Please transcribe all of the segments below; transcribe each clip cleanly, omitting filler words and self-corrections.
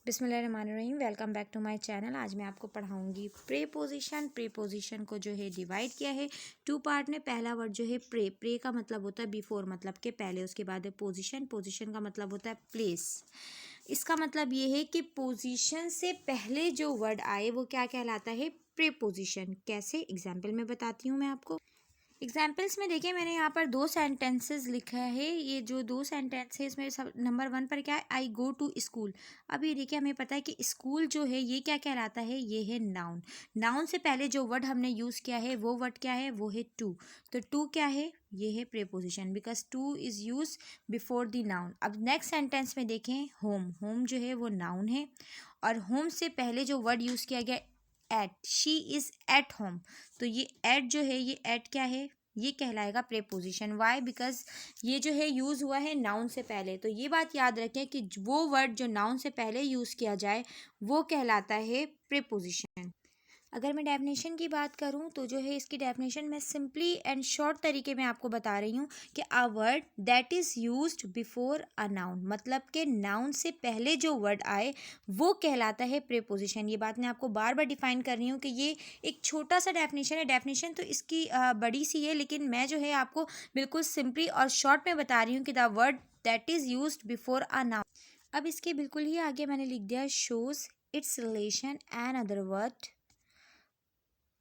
बिस्मिल्लाहिर्रहमानिर्रहीम। Welcome back to my channel. आज मैं आपको पढ़ाऊंगी प्रीपोजिशन को जो है डिवाइड किया है टू पार्ट में। पहला वर्ड जो है प्रे का मतलब होता है बिफोर, मतलब के पहले। उसके बाद है पोजीशन का मतलब होता है प्लेस। इसका मतलब ये है कि पोजीशन से पहले जो वर्ड आए वो क्या कहलाता है, प्रीपोजिशन। कैसे, एग्जाम्पल में बताती हूँ मैं आपको। एग्जाम्पल्स में देखिए, मैंने यहाँ पर दो सेंटेंसेस लिखा है। ये जो दो सेंटेंस है इसमें सब नंबर 1 पर क्या है, आई गो टू स्कूल। अब ये देखिए, हमें पता है कि स्कूल जो है ये क्या कहलाता है, ये है नाउन। नाउन से पहले जो वर्ड हमने यूज़ किया है वो वर्ड क्या है, वो है टू। तो टू क्या है, ये है preposition, because two is use before the noun. अब नेक्स्ट सेंटेंस में देखें, होम। होम जो है वो नाउन है, और होम से पहले जो वर्ड यूज़ किया गया at, she is at home. तो ये एट जो है, ये एट क्या है, ये कहलाएगा प्रीपोजिशन। वाई, बिकॉज ये जो है यूज़ हुआ है नाउन से पहले। तो ये बात याद रखें कि वो वर्ड जो नाउन से पहले यूज़ किया जाए वो कहलाता है प्रीपोजिशन। अगर मैं डेफिनेशन की बात करूं तो जो है इसकी डेफिनेशन मैं सिंपली एंड शॉर्ट तरीके में आपको बता रही हूं कि a word that is used before a noun, मतलब कि नाउन से पहले जो वर्ड आए वो कहलाता है प्रीपोजिशन। ये बात मैं आपको बार बार डिफाइन कर रही हूँ कि ये एक छोटा सा डेफिनेशन है। डेफिनेशन तो इसकी बड़ी सी है, लेकिन मैं जो है आपको बिल्कुल सिंपली और शॉर्ट में बता रही हूँ कि the word that is used before a noun. अब इसके बिल्कुल ही आगे मैंने लिख दिया, shows it's relation and other word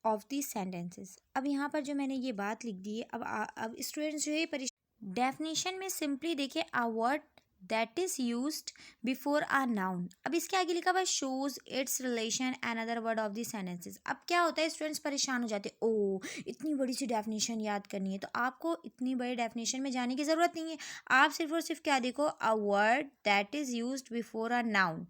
of the sentences. अब यहाँ पर जो मैंने ये बात लिख दी है, अब स्टूडेंट्स जो है डेफिनेशन में सिंपली देखिए, a word that is used before a noun. अब इसके आगे लिखा हुआ है shows it's relation and other word of the sentences. अब क्या होता है, स्टूडेंट्स परेशान हो जाते हैं, ओ इतनी बड़ी सी डेफिनेशन याद करनी है। तो आपको इतनी बड़ी डेफिनेशन में जाने की ज़रूरत नहीं है। आप सिर्फ और सिर्फ क्या देखो, a word that is used before a noun.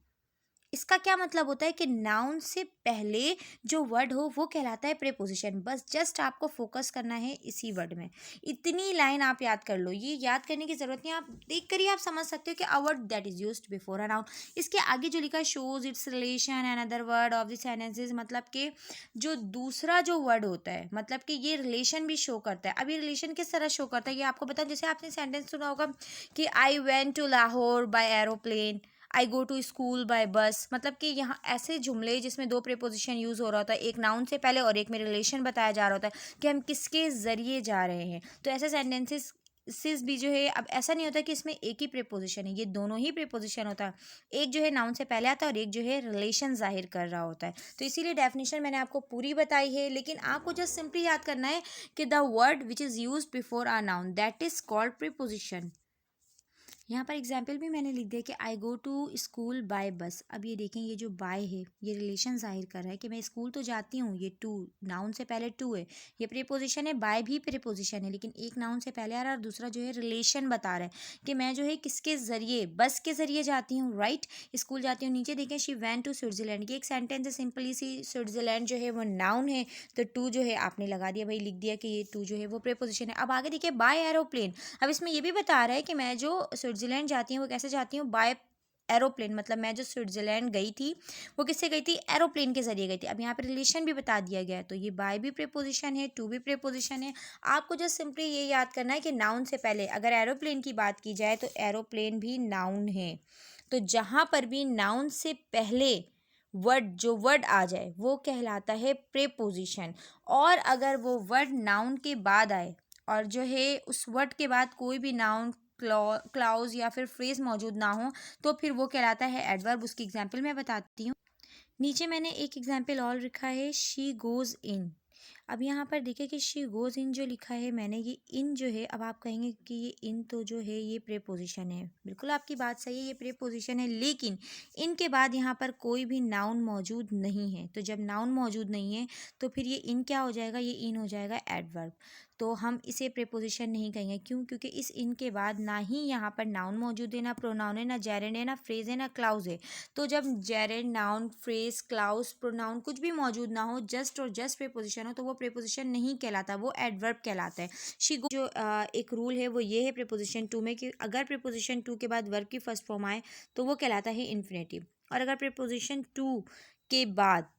इसका क्या मतलब होता है कि नाउन से पहले जो वर्ड हो वो कहलाता है प्रीपोजिशन। बस जस्ट आपको फोकस करना है इसी वर्ड में। इतनी लाइन आप याद कर लो, ये याद करने की जरूरत नहीं, आप देख कर ही आप समझ सकते हो कि a word that is used before a noun. इसके आगे जो लिखा है, shows it's relation and other word of the sentences, मतलब कि जो दूसरा जो वर्ड होता है, मतलब कि ये रिलेशन भी शो करता है। अब ये रिलेशन किस तरह शो करता है ये आपको बताऊं। जैसे आपने सेंटेंस सुना होगा कि I went to Lahore by aeroplane, I go to school by bus. मतलब कि यहाँ ऐसे जुमले जिसमें दो प्रीपोजिशन यूज़ हो रहा होता है, एक नाउन से पहले और एक में रिलेशन बताया जा रहा होता है कि हम किसके ज़रिए जा रहे हैं। तो ऐसे सेंटेंसेस सिस भी जो है, अब ऐसा नहीं होता कि इसमें एक ही प्रीपोजिशन है, ये दोनों ही प्रीपोजिशन होता है। एक जो है नाउन से पहले आता है और एक जो है रिलेशन जाहिर कर रहा होता है। तो इसीलिए डेफिनेशन मैंने आपको पूरी बताई है, लेकिन आपको जस्ट सिंपली याद करना है कि the word which is use before a noun that is called preposition. यहाँ पर एग्जाम्पल भी मैंने लिख दिया कि आई गो टू स्कूल बाय बस। अब ये देखें, ये जो बाय है ये रिलेशन जाहिर कर रहा है कि मैं स्कूल तो जाती हूँ। ये टू, नाउन से पहले टू है, ये प्रीपोजिशन है। बाय भी प्रीपोजिशन है, लेकिन एक नाउन से पहले आ रहा है और दूसरा जो है रिलेशन बता रहा है कि मैं जो है किसके ज़रिए, बस के ज़रिए जाती हूँ, राइट, स्कूल जाती हूँ। नीचे देखें, शी वैन टू स्विट्ज़रलैंड, ये एक सेंटेंस है सिंपली सी। स्विट्ज़रलैंड जो है वो नाउन है, तो टू जो है आपने लगा दिया, भाई लिख दिया कि ये टू जो है वो प्रीपोजिशन है। अब आगे देखिए, बाय एरोप्लेन। अब इसमें ये भी बता रहा है कि मैं जो स्विट्ज़रलैंड जाती हूँ वो कैसे जाती हूँ, बाय एरोप्लेन। मतलब मैं जो स्विट्ज़रलैंड गई थी वो किससे गई थी, एरोप्लेन के जरिए गई थी। अब यहाँ पे रिलेशन भी बता दिया गया है, तो ये बाय भी प्रीपोजिशन है, टू भी प्रीपोजिशन है। आपको जस्ट सिंपली ये याद करना है कि नाउन से पहले अगर एरोप्लेन की बात की जाए तो एरोप्लेन भी नाउन है। तो जहाँ पर भी नाउन से पहले जो वर्ड आ जाए वो कहलाता है प्रीपोजिशन। और अगर वो वर्ड नाउन के बाद आए और जो है उस वर्ड के बाद कोई भी नाउन, क्लाउज या फिर फ्रेज मौजूद ना हो, तो फिर वो कहलाता है एडवर्ब। उसकी एग्जाम्पल मैं बताती हूँ। नीचे मैंने एक एग्जाम्पल और लिखा है, शी गोज़ इन। अब यहाँ पर देखिए कि शी गोज़ इन जो लिखा है मैंने, ये इन जो है, अब आप कहेंगे कि ये इन तो जो है ये प्रीपोजिशन है। बिल्कुल आपकी बात सही है, ये प्रीपोजिशन है, लेकिन इन के बाद यहाँ पर कोई भी नाउन मौजूद नहीं है। तो जब नाउन मौजूद नहीं है तो फिर ये इन क्या हो जाएगा, ये इन हो जाएगा एडवर्ब। तो हम इसे प्रीपोजिशन नहीं कहेंगे, क्यों, क्योंकि इस इन के बाद ना ही यहाँ पर नाउन मौजूद है, ना प्रोनाउन है, ना जेरेंड है, ना फ्रेज है, ना क्लाउज है। तो जब gerund, noun, phrase, clause, pronoun कुछ भी मौजूद ना हो, जस्ट और जस्ट प्रीपोजिशन हो, तो वो प्रीपोजिशन नहीं कहलाता, वो एडवर्ब कहलाता है। शी गो जो एक रूल है वो ये है प्रीपोजिशन टू में कि अगर प्रीपोजिशन टू के बाद वर्ब की फर्स्ट फॉर्म आए तो वो कहलाता है इन्फिनेटिव, और अगर प्रीपोजिशन टू के बाद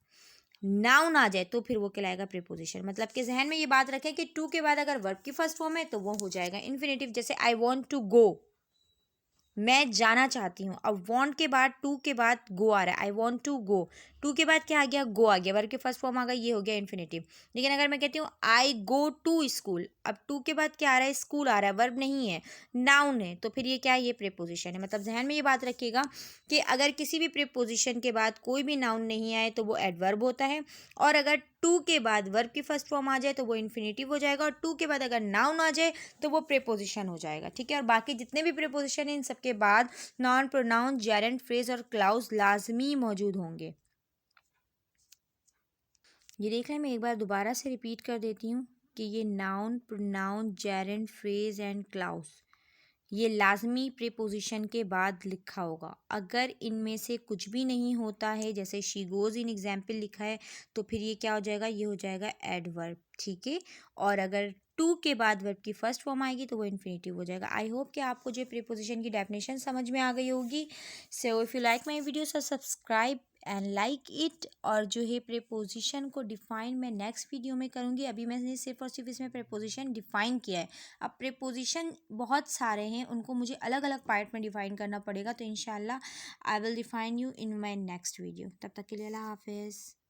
नाउन आ जाए तो फिर वो कहलाएगा प्रीपोजिशन। मतलब कि जहन में ये बात रखें कि टू के बाद अगर वर्ब की फर्स्ट फॉर्म है तो वो हो जाएगा इन्फिनेटिव। जैसे आई वॉन्ट टू गो, मैं जाना चाहती हूँ। अब वांट के बाद टू के बाद गो आ रहा है, I want to go. To के बाद क्या आ गया, गो आ गया, वर्ब के फर्स्ट फॉर्म आ गया, ये हो गया इन्फिनेटिव। लेकिन अगर मैं कहती हूँ आई गो टू स्कूल, अब टू के बाद क्या आ रहा है, स्कूल आ रहा है, वर्ब नहीं है, नाउन है, तो फिर ये क्या है, ये प्रीपोजिशन है। मतलब जहन में ये बात रखिएगा कि अगर किसी भी प्रीपोजिशन के बाद कोई भी नाउन नहीं आए तो वो एडवर्ब होता है, और अगर टू के बाद वर्ब की फर्स्ट फॉर्म आ जाए तो वो इन्फिनेटिव हो जाएगा, और टू के बाद अगर नाउन आ जाए तो वो प्रीपोजिशन हो जाएगा। ठीक है, और बाकी जितने भी प्रीपोजिशन हैं इन सबके बाद नॉन प्रोनाउन, जेरेंट फ्रेज और क्लाउज लाजमी मौजूद होंगे। ये देख लें, मैं एक बार दोबारा से रिपीट कर देती हूँ कि ये noun, pronoun, gerund phrase and clause ये लाजमी प्रीपोजिशन के बाद लिखा होगा। अगर इनमें से कुछ भी नहीं होता है, जैसे शी गोज इन एग्जाम्पल लिखा है, तो फिर ये क्या हो जाएगा, ये हो जाएगा एडवर्ब। ठीक है, और अगर टू के बाद वर्ब की फर्स्ट फॉर्म आएगी तो वो इन्फिनेटिव हो जाएगा। आई होप कि आपको जो प्रीपोजिशन की डेफिनेशन समझ में आ गई होगी। So if you like my video so subscribe and like it. और जो है प्रीपोजिशन को डिफाइन मैं नेक्स्ट वीडियो में करूँगी। अभी मैंने सिर्फ और सिर्फ इसमें प्रीपोजिशन डिफाइन किया है। अब प्रीपोजिशन बहुत सारे हैं, उनको मुझे अलग अलग पार्ट में डिफाइन करना पड़ेगा, तो इंशाल्लाह I will define you in my next video. तब तक के लिए अल्लाह हाफिज़।